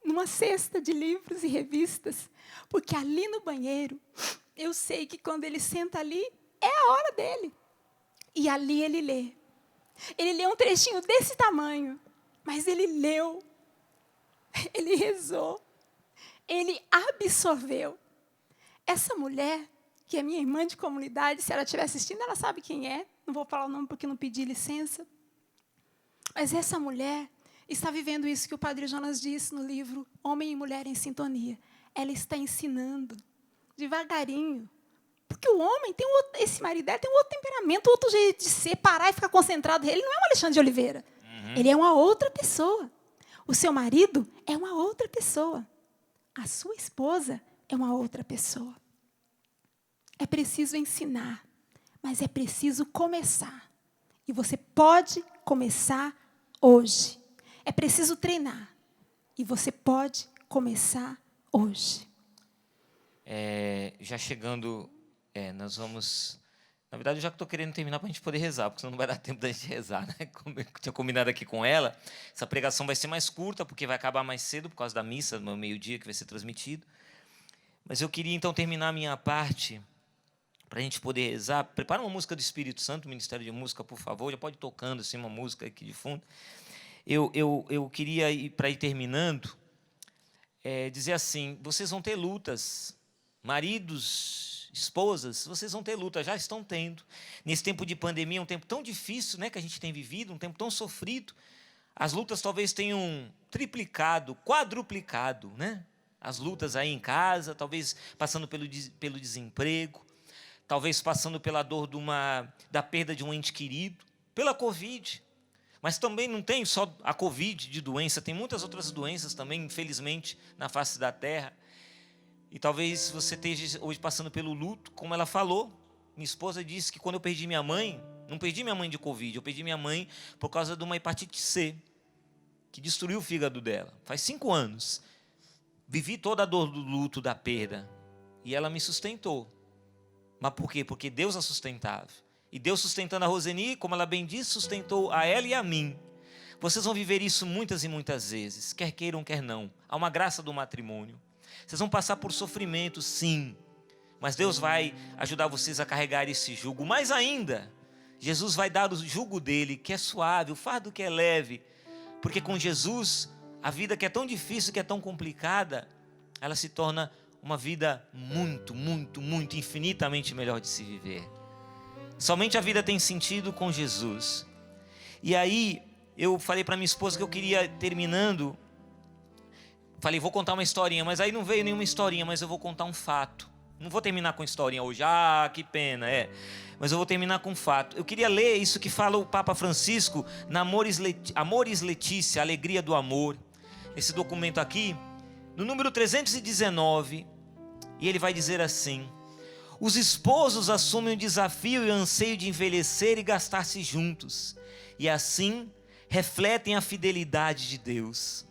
numa cesta de livros e revistas, porque ali no banheiro, eu sei que quando ele senta ali, é a hora dele. E ali ele lê. Ele lê um trechinho desse tamanho, mas ele leu, ele rezou, ele absorveu. Essa mulher, que é minha irmã de comunidade, se ela estiver assistindo, ela sabe quem é. Não vou falar o nome porque não pedi licença. Mas essa mulher está vivendo isso que o Padre Jonas disse no livro Homem e Mulher em Sintonia. Ela está ensinando, devagarinho. Porque o homem, tem esse marido dela tem um outro temperamento, outro jeito de ser, parar e ficar concentrado. Ele não é um Alexandre de Oliveira. Ele é uma outra pessoa. O seu marido é uma outra pessoa. A sua esposa é uma outra pessoa. É preciso ensinar, mas é preciso começar. E você pode começar hoje. É preciso treinar. E você pode começar hoje. Já chegando, nós vamos... Na verdade, eu já estou querendo terminar para a gente poder rezar, porque senão não vai dar tempo da gente rezar, né? Como eu tinha combinado aqui com ela, essa pregação vai ser mais curta, porque vai acabar mais cedo, por causa da missa, no meio-dia, que vai ser transmitido. Mas eu queria, então, terminar a minha parte, para a gente poder rezar. Prepara uma música do Espírito Santo, Ministério de Música, por favor. Já pode ir tocando assim, uma música aqui de fundo. Eu queria, para ir terminando, dizer assim, vocês vão ter lutas, maridos, esposas, vocês vão ter luta, já estão tendo. Nesse tempo de pandemia, um tempo tão difícil, né, que a gente tem vivido, um tempo tão sofrido, as lutas talvez tenham triplicado, quadruplicado, né? as lutas aí em casa, talvez passando pelo desemprego, talvez passando pela dor da perda de um ente querido, pela Covid. Mas também não tem só a Covid de doença, tem muitas outras doenças também, infelizmente, na face da terra. E talvez você esteja hoje passando pelo luto, como ela falou. Minha esposa disse que quando eu perdi minha mãe, não perdi minha mãe de Covid, eu perdi minha mãe por causa de uma hepatite C, que destruiu o fígado dela. Faz 5 anos. Vivi toda a dor do luto, da perda. E ela me sustentou. Mas por quê? Porque Deus a sustentava. E Deus sustentando a Roseni, como ela bem disse, sustentou a ela e a mim. Vocês vão viver isso muitas e muitas vezes, quer queiram, quer não. Há uma graça do matrimônio. Vocês vão passar por sofrimento, sim. Mas Deus vai ajudar vocês a carregar esse jugo. Mais ainda, Jesus vai dar o jugo dele, que é suave, o fardo que é leve. Porque com Jesus, a vida que é tão difícil, que é tão complicada, ela se torna uma vida muito, muito, muito, infinitamente melhor de se viver. Somente a vida tem sentido com Jesus. E aí, eu falei para minha esposa que eu queria, terminando, falei, vou contar uma historinha, mas aí não veio nenhuma historinha, mas eu vou contar um fato. Não vou terminar com historinha hoje, que pena, mas eu vou terminar com um fato. Eu queria ler isso que fala o Papa Francisco na Amoris Laetitia, Alegria do Amor. Esse documento aqui, no número 319, e ele vai dizer assim: os esposos assumem o desafio e o anseio de envelhecer e gastar-se juntos, e assim refletem a fidelidade de Deus.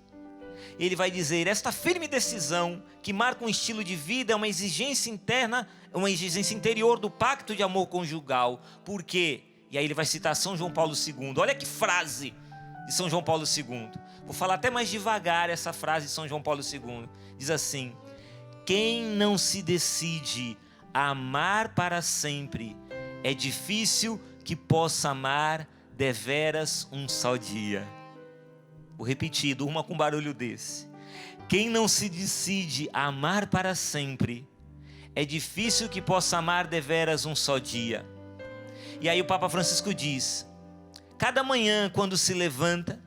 Ele vai dizer, esta firme decisão que marca um estilo de vida é uma exigência interna, uma exigência interior do pacto de amor conjugal. Por quê? E aí ele vai citar São João Paulo II. Olha que frase de São João Paulo II. Vou falar até mais devagar essa frase de São João Paulo II. Diz assim: quem não se decide a amar para sempre, é difícil que possa amar deveras um só dia. Vou repetir, durma com um barulho desse. Quem não se decide a amar para sempre, é difícil que possa amar deveras um só dia. E aí o Papa Francisco diz: cada manhã, quando se levanta,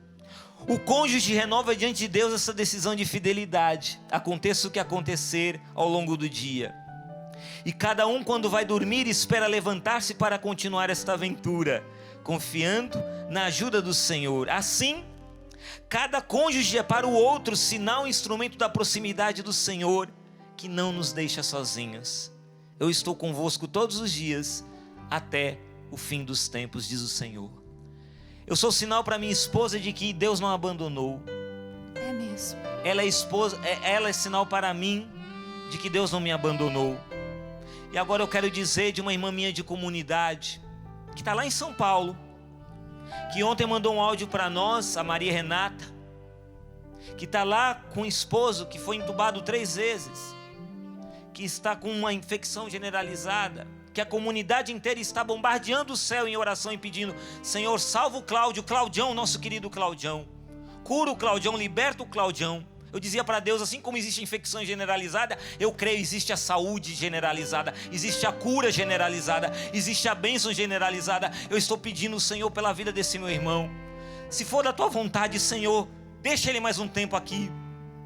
o cônjuge renova diante de Deus essa decisão de fidelidade, aconteça o que acontecer ao longo do dia. E cada um, quando vai dormir, espera levantar-se para continuar esta aventura, confiando na ajuda do Senhor. Assim, cada cônjuge é para o outro sinal e instrumento da proximidade do Senhor, que não nos deixa sozinhos. Eu estou convosco todos os dias, até o fim dos tempos, diz o Senhor. Eu sou sinal para minha esposa de que Deus não abandonou. É mesmo. Ela é sinal para mim de que Deus não me abandonou. E agora eu quero dizer de uma irmã minha de comunidade, que está lá em São Paulo, que ontem mandou um áudio para nós, a Maria Renata, que está lá com um esposo que foi entubado 3 vezes, que está com uma infecção generalizada, que a comunidade inteira está bombardeando o céu em oração e pedindo: Senhor, salva o Claudião, nosso querido Claudião, cura o Claudião, liberta o Claudião. Eu dizia para Deus, assim como existe infecção generalizada, eu creio, existe a saúde generalizada, existe a cura generalizada, existe a bênção generalizada. Eu estou pedindo, Senhor, pela vida desse meu irmão. Se for da tua vontade, Senhor, deixa ele mais um tempo aqui,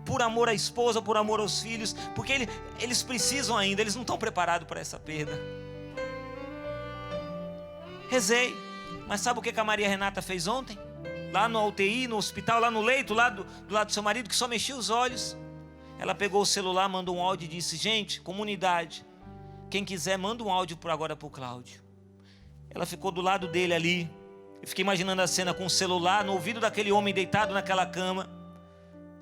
por amor à esposa, por amor aos filhos, porque eles precisam ainda, eles não estão preparados para essa perda. Rezei, mas sabe o que a Maria Renata fez ontem? Lá no UTI, no hospital, lá no leito, lá do lado do seu marido, que só mexia os olhos. Ela pegou o celular, mandou um áudio e disse: gente, comunidade, quem quiser manda um áudio por agora para o Cláudio. Ela ficou do lado dele ali. Eu fiquei imaginando a cena com o celular no ouvido daquele homem deitado naquela cama,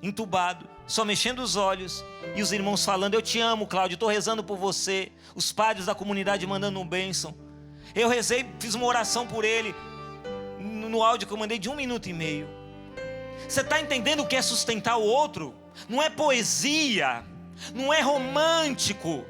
entubado, só mexendo os olhos, e os irmãos falando: eu te amo, Cláudio, estou rezando por você. Os padres da comunidade mandando um bênção. Eu rezei, fiz uma oração por ele no áudio que eu mandei de 1 minuto e meio. Você está entendendo o que é sustentar o outro? Não é poesia, não é romântico,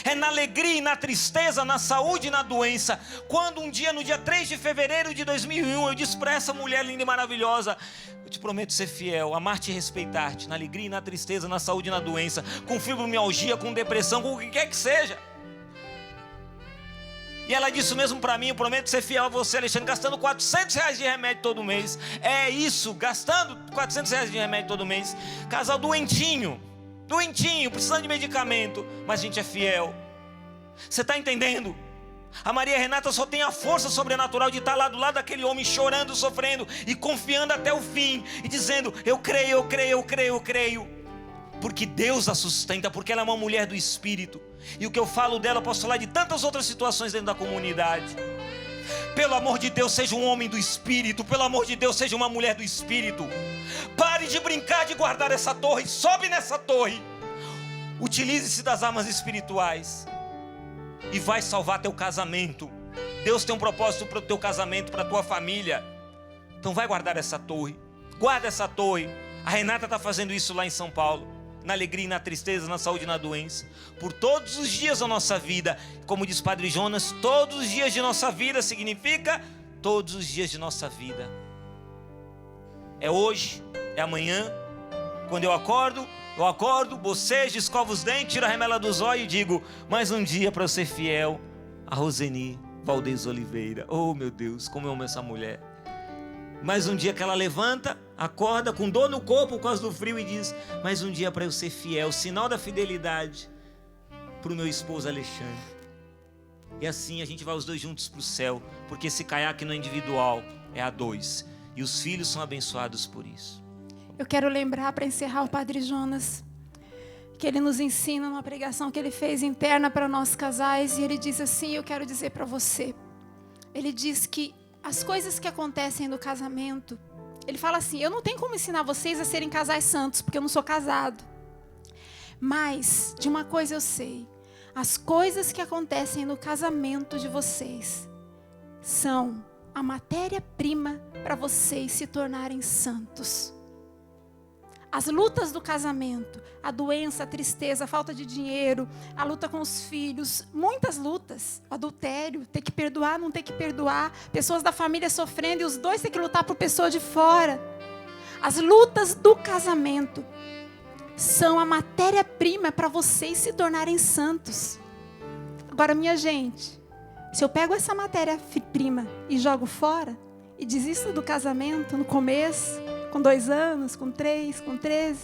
é na alegria e na tristeza, na saúde e na doença. Quando um dia, no dia 3 de fevereiro de 2001, eu disse para essa mulher linda e maravilhosa: eu te prometo ser fiel, amar-te e respeitar-te, na alegria e na tristeza, na saúde e na doença, com fibromialgia, com depressão, com o que quer que seja. E ela disse o mesmo para mim: eu prometo ser fiel a você, Alexandre, gastando R$400 de remédio todo mês. É isso, gastando R$400 de remédio todo mês. Casal doentinho, doentinho, precisando de medicamento, mas a gente é fiel. Você está entendendo? A Maria Renata só tem a força sobrenatural de estar lá do lado daquele homem, chorando, sofrendo e confiando até o fim, e dizendo: eu creio, eu creio, eu creio, eu creio, porque Deus a sustenta, porque ela é uma mulher do Espírito. E o que eu falo dela, eu posso falar de tantas outras situações dentro da comunidade. Pelo amor de Deus, seja um homem do Espírito. Pelo amor de Deus, seja uma mulher do Espírito. Pare de brincar de guardar essa torre. Sobe nessa torre. Utilize-se das armas espirituais e vai salvar teu casamento. Deus tem um propósito para o teu casamento, para a tua família. Então vai guardar essa torre. Guarda essa torre. A Renata está fazendo isso lá em São Paulo, na alegria e na tristeza, na saúde e na doença, por todos os dias da nossa vida. Como diz Padre Jonas, todos os dias de nossa vida significa todos os dias de nossa vida. É hoje, é amanhã. Quando eu acordo, bocejo, escovo os dentes, tiro a remela dos olhos e digo: mais um dia para eu ser fiel a Roseni Valdez Oliveira. Oh meu Deus, como eu amo essa mulher. Mais um dia que ela levanta, acorda com dor no corpo por causa do frio e diz: mais um dia para eu ser fiel, sinal da fidelidade para o meu esposo Alexandre. E assim a gente vai os dois juntos para o céu, porque esse caiaque não é individual, é a dois, e os filhos são abençoados por isso. Eu quero lembrar, para encerrar, o Padre Jonas, que ele nos ensina numa pregação que ele fez interna para nós casais, e ele diz assim: eu quero dizer para você, ele diz que as coisas que acontecem no casamento, ele fala assim: eu não tenho como ensinar vocês a serem casais santos, porque eu não sou casado, mas de uma coisa eu sei: as coisas que acontecem no casamento de vocês são a matéria-prima para vocês se tornarem santos. As lutas do casamento, a doença, a tristeza, a falta de dinheiro, a luta com os filhos, muitas lutas, o adultério, ter que perdoar, não ter que perdoar, pessoas da família sofrendo e os dois ter que lutar por pessoa de fora. As lutas do casamento são a matéria-prima para vocês se tornarem santos. Agora, minha gente, se eu pego essa matéria-prima e jogo fora e desisto do casamento no começo, com 2 anos, com 3, com 13,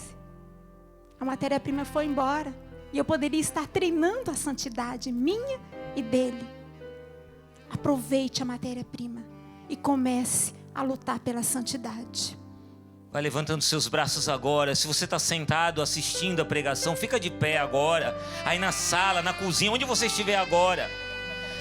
a matéria-prima foi embora e eu poderia estar treinando a santidade minha e dele. Aproveite a matéria-prima e comece a lutar pela santidade. Vai levantando seus braços agora. Se você está sentado assistindo a pregação, fica de pé agora, aí na sala, na cozinha, onde você estiver agora.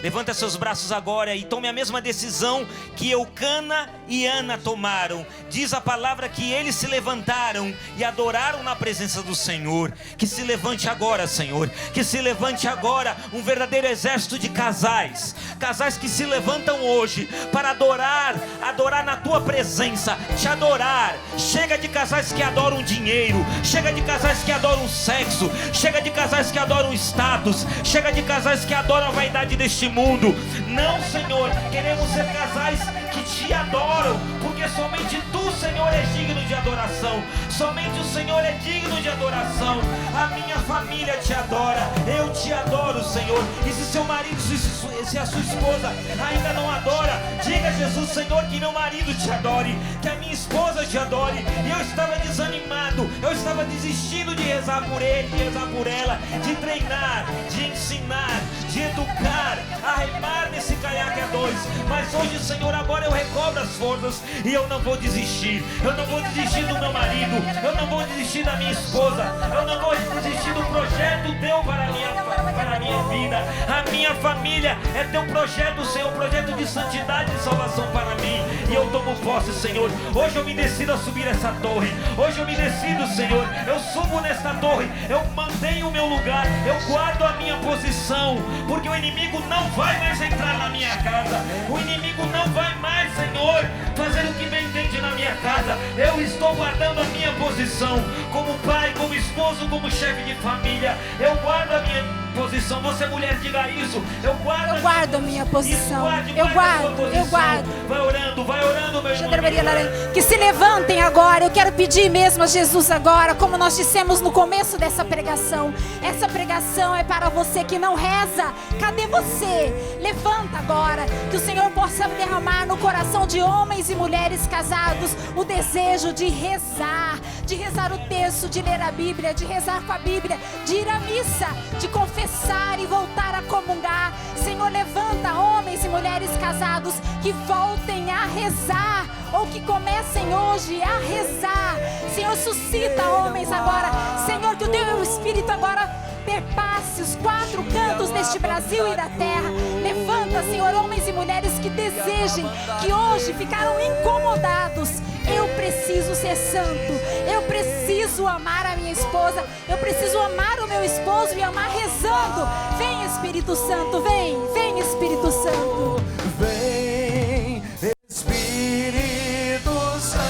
Levanta seus braços agora e tome a mesma decisão que Eucana e Ana tomaram. Diz a palavra que eles se levantaram e adoraram na presença do Senhor. Que se levante agora, Senhor. Que se levante agora um verdadeiro exército de casais. Casais que se levantam hoje para adorar na tua presença, te adorar. Chega de casais que adoram dinheiro. Chega de casais que adoram sexo. Chega de casais que adoram status. Chega de casais que adoram a vaidade deste mundo. Não, Senhor, queremos ser casais que te adoram, porque somente tu, Senhor, és digno de adoração. Somente o Senhor é digno de adoração. A minha família te adora, eu te adoro, Senhor. E se seu marido, se a sua esposa ainda não adora, diga a Jesus: Senhor, que meu marido te adore, que a minha esposa te adore. E eu estava desanimado, eu estava desistindo de rezar por ele, de rezar por ela, de treinar, de ensinar, de educar, a remar nesse caiaque a dois. Mas hoje, Senhor, agora eu recobro as forças e eu não vou desistir. Eu não vou desistir do meu marido, eu não vou desistir da minha esposa, eu não vou desistir do projeto teu para a minha vida. A minha família é teu projeto, Senhor, um projeto de santidade e salvação para mim. E eu tomo posse, Senhor. Hoje eu me decido a subir essa torre. Hoje eu me decido, Senhor, eu subo nesta torre, eu mantenho o meu lugar, eu guardo a minha posição, porque o inimigo não vai mais entrar na minha casa. O inimigo não vai mais, Senhor, fazer o que bem entende na minha casa. Eu estou guardando a minha posição como pai, como esposo, como chefe de família. Eu guardo a minha posição. Você, mulher, diga isso: eu guardo a minha posição. Eu guardo. Eu guardo. Vai orando, meu irmão. que se levantem agora. Eu quero pedir mesmo a Jesus agora, como nós dissemos no começo dessa pregação. Essa pregação é para você que não reza. Cadê você? Levanta agora, que o Senhor possa derramar no coração de homens e mulheres casados o desejo de rezar o texto, de ler a Bíblia, de rezar com a Bíblia, de ir à missa, de confessar e voltar a comungar. Senhor, levanta homens e mulheres casados que voltem a rezar, ou que comecem hoje a rezar. Senhor, suscita homens agora. Senhor, que o teu Espírito agora perpasse os 4 cantos deste Brasil e da terra. Levanta, Senhor, homens e mulheres que desejem, que hoje ficaram incomodados. Eu preciso ser santo, eu preciso amar a minha esposa, eu preciso amar o meu esposo e amar rezando. Vem, Espírito Santo, vem, vem, Espírito Santo. Vem, Espírito Santo,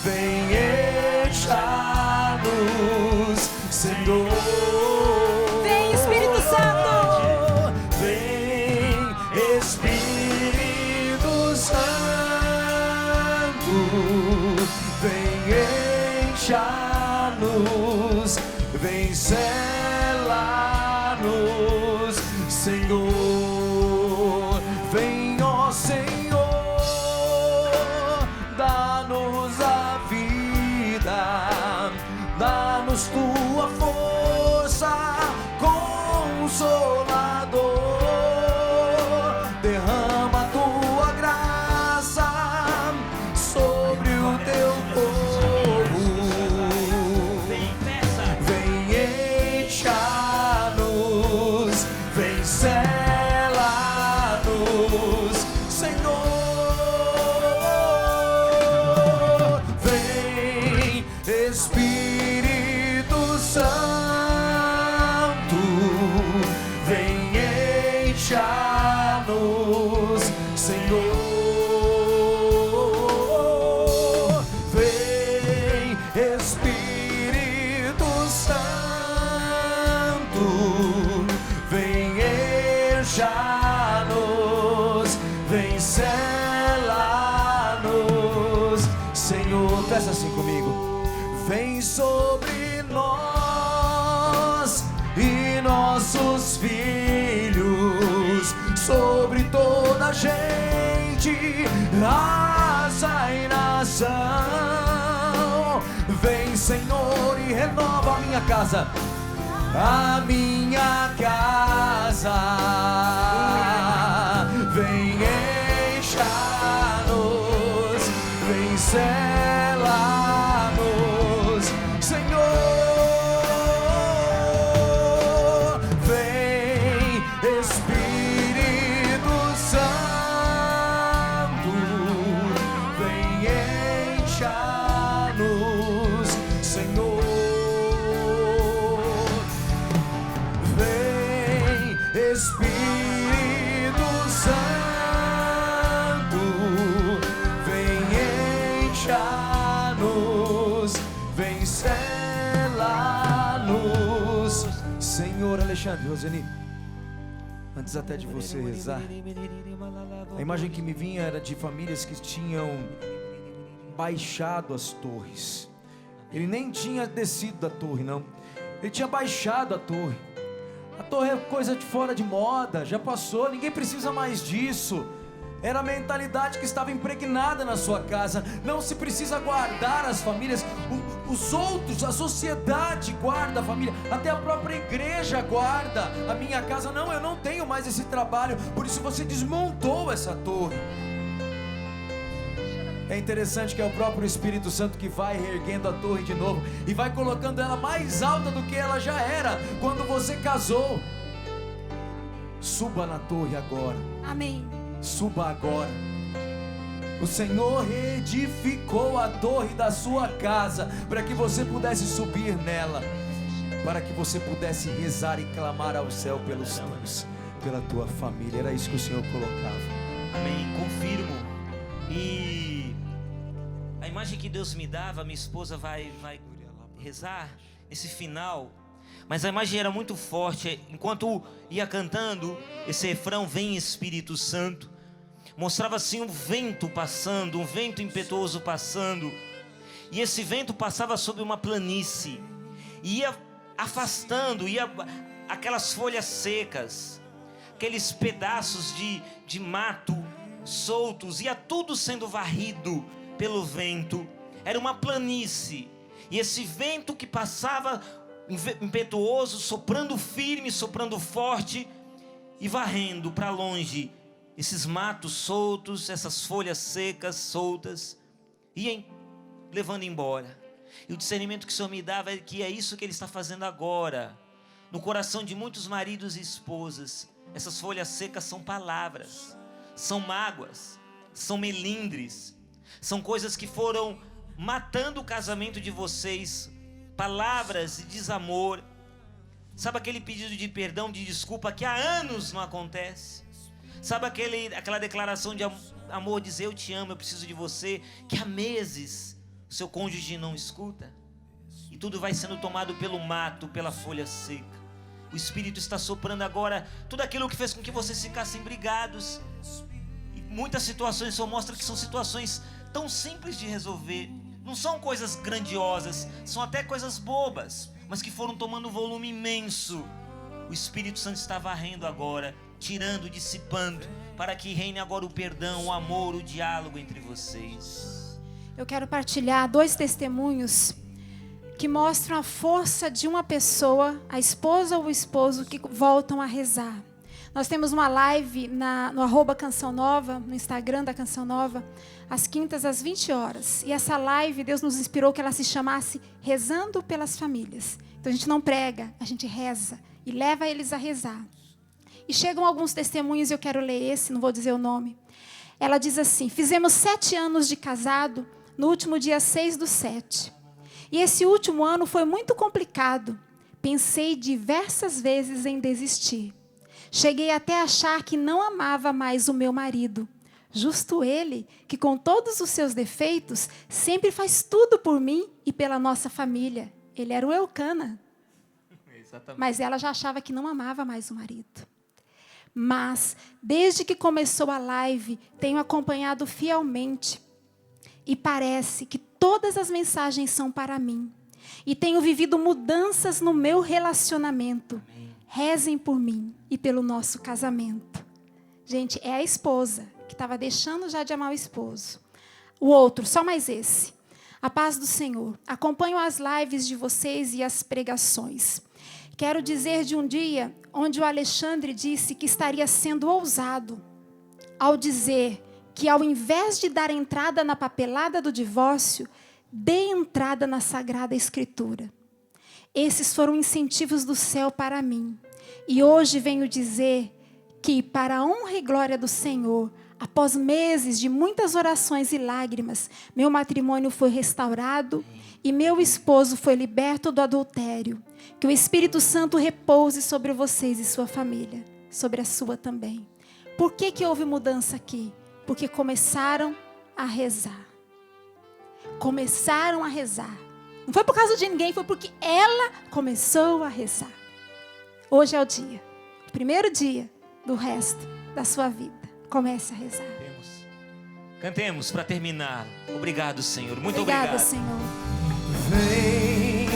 vem encher-nos, Senhor. Vem, Espírito Santo. Vem, Espírito Santo, vem encher-nos, vem selar-nos, Senhor. Vem, ó Senhor, dá-nos a vida, dá-nos tua força, Consolador. Derrama tua graça sobre o teu povo. Vem encher-nos, vem selar-nos, Senhor. Vem, Espírito Santo, vem encher-nos, Senhor. Vem, Espírito Santo, vem encher-nos, vem selar-nos, Senhor. Peça assim comigo. Vem sobre nós e nossos filhos, sobre toda a gente, raça e nação. Vem, Senhor, e renova a minha casa, a minha casa. Vem encher-nos, vem selar-nos, Senhor. Vem, Espírito Santo, vem encher-nos, Senhor. Vem, Espírito Santo, vem encher-nos, vem selar-nos, Senhor. Alexandre, Roseni, antes até de você rezar, a imagem que me vinha era de famílias que tinham baixado as torres. Ele nem tinha descido da torre, não. Ele tinha baixado a torre. A torre é coisa de fora de moda, já passou, ninguém precisa mais disso. Era a mentalidade que estava impregnada na sua casa. Não se precisa guardar as famílias. Os outros, a sociedade guarda a família. Até a própria igreja guarda a minha casa. Não, eu não tenho mais esse trabalho. Por isso você desmontou essa torre. É interessante que é o próprio Espírito Santo que vai reerguendo a torre de novo e vai colocando ela mais alta do que ela já era quando você casou. Suba na torre agora. Amém. Suba agora. O Senhor reedificou a torre da sua casa para que você pudesse subir nela, para que você pudesse rezar e clamar ao céu pelos teus, pela tua família. Era isso que o Senhor colocava. Amém, confirmo. E a imagem que Deus me dava, minha esposa vai rezar nesse final, mas a imagem era muito forte. Enquanto ia cantando esse refrão, vem Espírito Santo, mostrava assim um vento passando, um vento impetuoso passando. E esse vento passava sobre uma planície, e ia afastando, aquelas folhas secas, aqueles pedaços de mato soltos, ia tudo sendo varrido pelo vento. Era uma planície, e esse vento que passava impetuoso, soprando firme, soprando forte, e varrendo para longe esses matos soltos, essas folhas secas, soltas, iam levando embora. E o discernimento que o Senhor me dava é que é isso que Ele está fazendo agora, no coração de muitos maridos e esposas. Essas folhas secas são palavras, são mágoas, são melindres, são coisas que foram matando o casamento de vocês, palavras de desamor. Sabe aquele pedido de perdão, de desculpa que há anos não acontece? Sabe aquela declaração de amor, dizer eu te amo, eu preciso de você, que há meses o seu cônjuge não escuta? E tudo vai sendo tomado pelo mato, pela folha seca. O Espírito está soprando agora tudo aquilo que fez com que vocês ficassem brigados. E muitas situações só mostram que são situações tão simples de resolver. Não são coisas grandiosas, são até coisas bobas, mas que foram tomando um volume imenso. O Espírito Santo está varrendo agora, tirando, dissipando, para que reine agora o perdão, o amor, o diálogo entre vocês. Eu quero partilhar 2 testemunhos que mostram a força de uma pessoa, a esposa ou o esposo, que voltam a rezar. Nós temos uma live no @Canção Nova, no Instagram da Canção Nova, às quintas, às 20 horas. E essa live, Deus nos inspirou que ela se chamasse Rezando pelas Famílias. Então a gente não prega, a gente reza e leva eles a rezar. E chegam alguns testemunhos, eu quero ler esse, não vou dizer o nome. Ela diz assim: fizemos 7 anos de casado no último dia 6/7. E esse último ano foi muito complicado. Pensei diversas vezes em desistir. Cheguei até a achar que não amava mais o meu marido. Justo ele, que com todos os seus defeitos, sempre faz tudo por mim e pela nossa família. Ele era o Eucana. Exatamente. Mas ela já achava que não amava mais o marido. Mas, desde que começou a live, tenho acompanhado fielmente. E parece que todas as mensagens são para mim. E tenho vivido mudanças no meu relacionamento. Amém. Rezem por mim e pelo nosso casamento. Gente, é a esposa que estava deixando já de amar o esposo. O outro, só mais esse. A paz do Senhor. Acompanho as lives de vocês e as pregações. Quero dizer de um dia onde o Alexandre disse que estaria sendo ousado ao dizer que, ao invés de dar entrada na papelada do divórcio, dê entrada na Sagrada Escritura. Esses foram incentivos do céu para mim. E hoje venho dizer que, para a honra e glória do Senhor, após meses de muitas orações e lágrimas, meu matrimônio foi restaurado e meu esposo foi liberto do adultério. Que o Espírito Santo repouse sobre vocês e sua família, sobre a sua também. Por que houve mudança aqui? Porque começaram a rezar. Começaram a rezar. Não foi por causa de ninguém, foi porque ela começou a rezar. Hoje é o dia, o primeiro dia do resto da sua vida. Comece a rezar. Cantemos para terminar. Obrigado, Senhor. Muito Obrigada, obrigado. Senhor. Vem,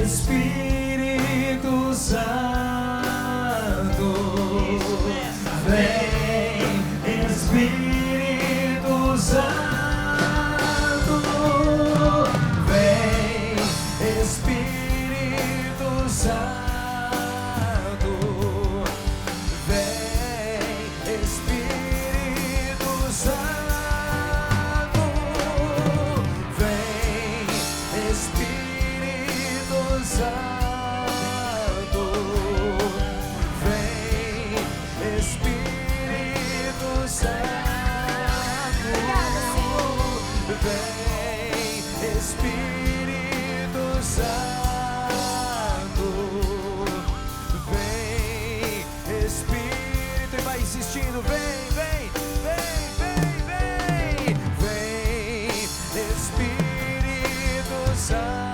Espírito Santo. Vem, Espírito Santo. Vem, Espírito Santo. Insistindo, vem, vem, vem, vem, vem, vem, Espírito Santo.